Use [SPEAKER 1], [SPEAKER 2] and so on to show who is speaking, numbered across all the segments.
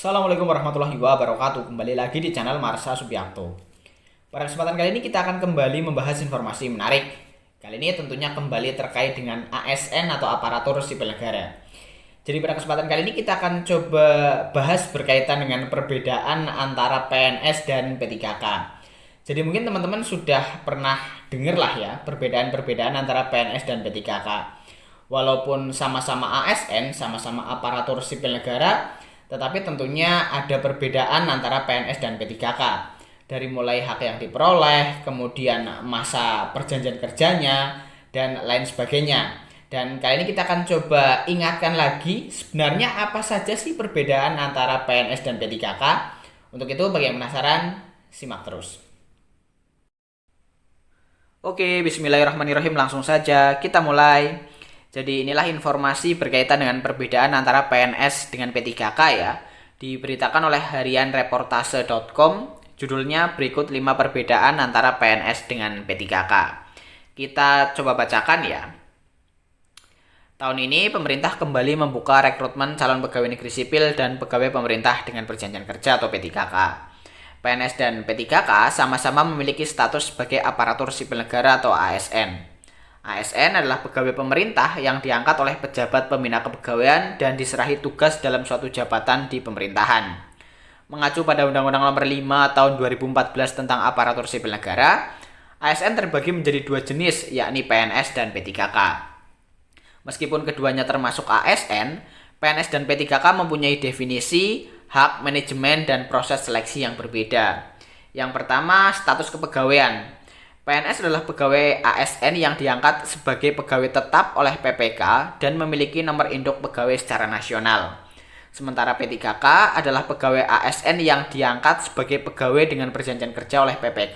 [SPEAKER 1] Assalamualaikum warahmatullahi wabarakatuh. Kembali lagi di channel Marsha Subiakto. Pada kesempatan kali ini kita akan kembali membahas informasi menarik. Kali ini tentunya kembali terkait dengan ASN atau aparatur sipil negara. Jadi pada kesempatan kali ini kita akan coba bahas berkaitan dengan perbedaan antara PNS dan P3K. Jadi mungkin teman-teman sudah pernah dengar lah ya perbedaan-perbedaan antara PNS dan P3K. Walaupun sama-sama ASN, sama-sama aparatur sipil negara, tetapi tentunya ada perbedaan antara PNS dan P3K. Dari mulai hak yang diperoleh, kemudian masa perjanjian kerjanya, dan lain sebagainya. Dan kali ini kita akan coba ingatkan lagi sebenarnya apa saja sih perbedaan antara PNS dan P3K. Untuk itu bagi yang penasaran, simak terus. Oke, bismillahirrahmanirrahim, langsung saja kita mulai. Jadi inilah informasi berkaitan dengan perbedaan antara PNS dengan P3K ya. Diberitakan oleh harianreportase.com, judulnya berikut 5 perbedaan antara PNS dengan P3K. Kita coba bacakan ya. Tahun ini pemerintah kembali membuka rekrutmen calon pegawai negeri sipil dan pegawai pemerintah dengan perjanjian kerja atau P3K. PNS dan P3K sama-sama memiliki status sebagai aparatur sipil negara atau ASN. ASN adalah pegawai pemerintah yang diangkat oleh pejabat pembina kepegawaian dan diserahi tugas dalam suatu jabatan di pemerintahan. Mengacu pada Undang-Undang Nomor 5 Tahun 2014 tentang Aparatur Sipil Negara, ASN terbagi menjadi 2 jenis, yakni PNS dan P3K. Meskipun keduanya termasuk ASN, PNS dan P3K mempunyai definisi, hak, manajemen, dan proses seleksi yang berbeda. Yang pertama, status kepegawaian. PNS adalah pegawai ASN yang diangkat sebagai pegawai tetap oleh PPK dan memiliki nomor induk pegawai secara nasional. Sementara P3K adalah pegawai ASN yang diangkat sebagai pegawai dengan perjanjian kerja oleh PPK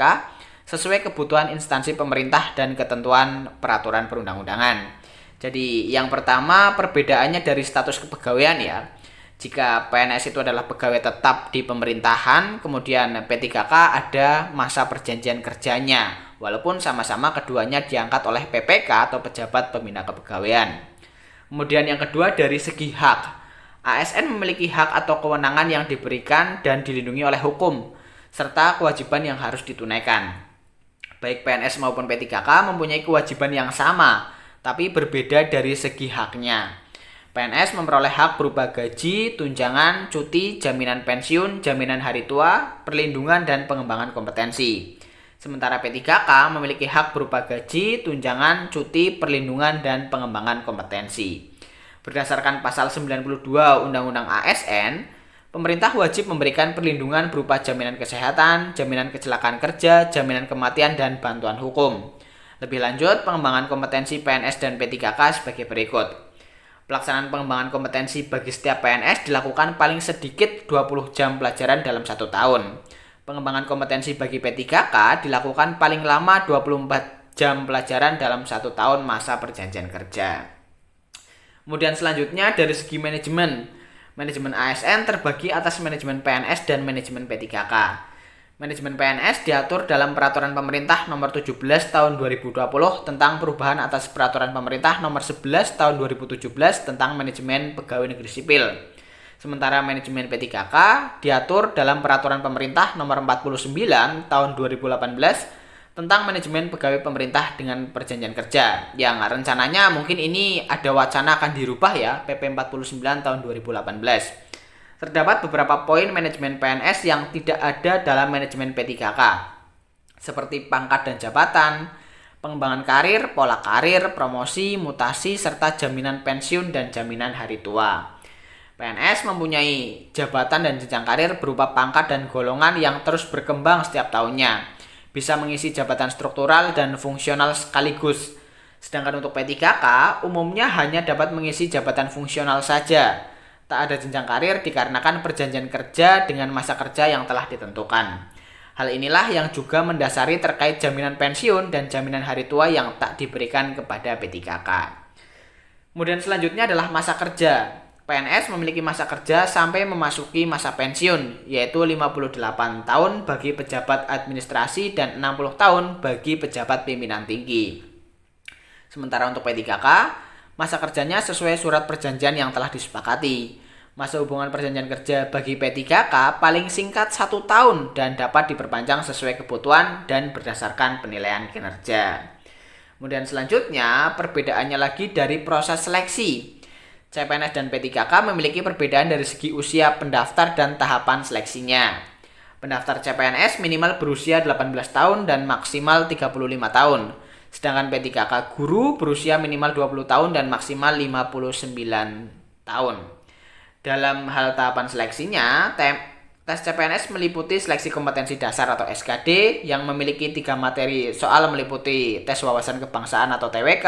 [SPEAKER 1] sesuai kebutuhan instansi pemerintah dan ketentuan peraturan perundang-undangan. Jadi yang pertama perbedaannya dari status kepegawaian ya. Jika PNS itu adalah pegawai tetap di pemerintahan, kemudian P3K ada masa perjanjian kerjanya. Walaupun sama-sama keduanya diangkat oleh PPK atau pejabat pembina kepegawaian. Kemudian yang kedua dari segi hak. ASN memiliki hak atau kewenangan yang diberikan dan dilindungi oleh hukum, serta kewajiban yang harus ditunaikan. Baik PNS maupun P3K mempunyai kewajiban yang sama, tapi berbeda dari segi haknya. PNS memperoleh hak berupa gaji, tunjangan, cuti, jaminan pensiun, jaminan hari tua, perlindungan, dan pengembangan kompetensi. Sementara P3K memiliki hak berupa gaji, tunjangan, cuti, perlindungan, dan pengembangan kompetensi. Berdasarkan pasal 92 Undang-Undang ASN, pemerintah wajib memberikan perlindungan berupa jaminan kesehatan, jaminan kecelakaan kerja, jaminan kematian, dan bantuan hukum. Lebih lanjut, pengembangan kompetensi PNS dan P3K sebagai berikut. Pelaksanaan pengembangan kompetensi bagi setiap PNS dilakukan paling sedikit 20 jam pelajaran dalam 1 tahun. Pengembangan kompetensi bagi P3K dilakukan paling lama 24 jam pelajaran dalam 1 tahun masa perjanjian kerja. Kemudian selanjutnya dari segi manajemen. Manajemen ASN terbagi atas manajemen PNS dan manajemen P3K. Manajemen PNS diatur dalam Peraturan Pemerintah Nomor 17 Tahun 2020 tentang perubahan atas Peraturan Pemerintah Nomor 11 Tahun 2017 tentang manajemen pegawai negeri sipil. Sementara manajemen P3K diatur dalam Peraturan Pemerintah Nomor 49 Tahun 2018 tentang manajemen pegawai pemerintah dengan perjanjian kerja. Yang rencananya mungkin ini ada wacana akan dirubah ya, PP 49 Tahun 2018. Terdapat beberapa poin manajemen PNS yang tidak ada dalam manajemen P3K, seperti pangkat dan jabatan, pengembangan karir, pola karir, promosi, mutasi, serta jaminan pensiun dan jaminan hari tua. PNS mempunyai jabatan dan jenjang karir berupa pangkat dan golongan yang terus berkembang setiap tahunnya. Bisa mengisi jabatan struktural dan fungsional sekaligus. Sedangkan untuk P3K umumnya hanya dapat mengisi jabatan fungsional saja. Tak ada jenjang karir dikarenakan perjanjian kerja dengan masa kerja yang telah ditentukan. Hal inilah yang juga mendasari terkait jaminan pensiun dan jaminan hari tua yang tak diberikan kepada P3K. Kemudian selanjutnya adalah masa kerja. PNS memiliki masa kerja sampai memasuki masa pensiun, yaitu 58 tahun bagi pejabat administrasi dan 60 tahun bagi pejabat pimpinan tinggi. Sementara untuk P3K, masa kerjanya sesuai surat perjanjian yang telah disepakati. Masa hubungan perjanjian kerja bagi P3K paling singkat 1 tahun dan dapat diperpanjang sesuai kebutuhan dan berdasarkan penilaian kinerja. Kemudian selanjutnya, perbedaannya lagi dari proses seleksi. CPNS dan P3K memiliki perbedaan dari segi usia pendaftar dan tahapan seleksinya. Pendaftar CPNS minimal berusia 18 tahun dan maksimal 35 tahun. Sedangkan P3K guru berusia minimal 20 tahun dan maksimal 59 tahun. Dalam hal tahapan seleksinya, tes CPNS meliputi seleksi kompetensi dasar atau SKD yang memiliki 3 materi soal meliputi tes wawasan kebangsaan atau TWK,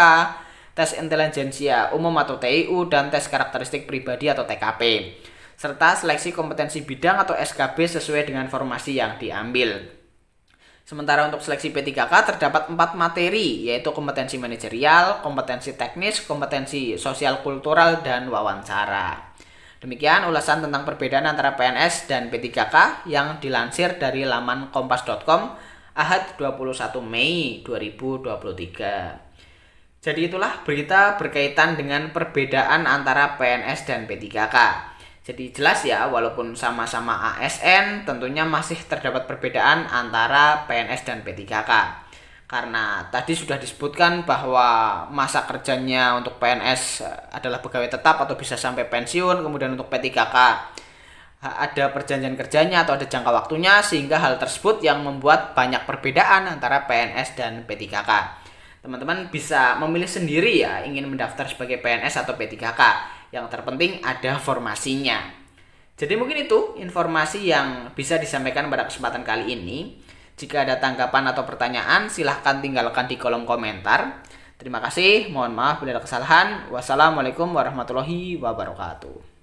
[SPEAKER 1] tes intelijensia umum atau TIU, dan tes karakteristik pribadi atau TKP, serta seleksi kompetensi bidang atau SKB sesuai dengan formasi yang diambil. Sementara untuk seleksi P3K terdapat 4 materi, yaitu kompetensi manajerial, kompetensi teknis, kompetensi sosial kultural, dan wawancara. Demikian ulasan tentang perbedaan antara PNS dan P3K yang dilansir dari laman kompas.com Ahad 21 Mei 2023. Jadi itulah berita berkaitan dengan perbedaan antara PNS dan P3K. Jadi jelas ya, walaupun sama-sama ASN, tentunya masih terdapat perbedaan antara PNS dan P3K. Karena tadi sudah disebutkan bahwa masa kerjanya untuk PNS adalah pegawai tetap atau bisa sampai pensiun, kemudian untuk P3K ada perjanjian kerjanya atau ada jangka waktunya, sehingga hal tersebut yang membuat banyak perbedaan antara PNS dan P3K. Teman-teman bisa memilih sendiri ya, ingin mendaftar sebagai PNS atau P3K. Yang terpenting ada formasinya. Jadi mungkin itu informasi yang bisa disampaikan pada kesempatan kali ini. Jika ada tanggapan atau pertanyaan, silahkan tinggalkan di kolom komentar. Terima kasih, mohon maaf bila ada kesalahan. Wassalamualaikum warahmatullahi wabarakatuh.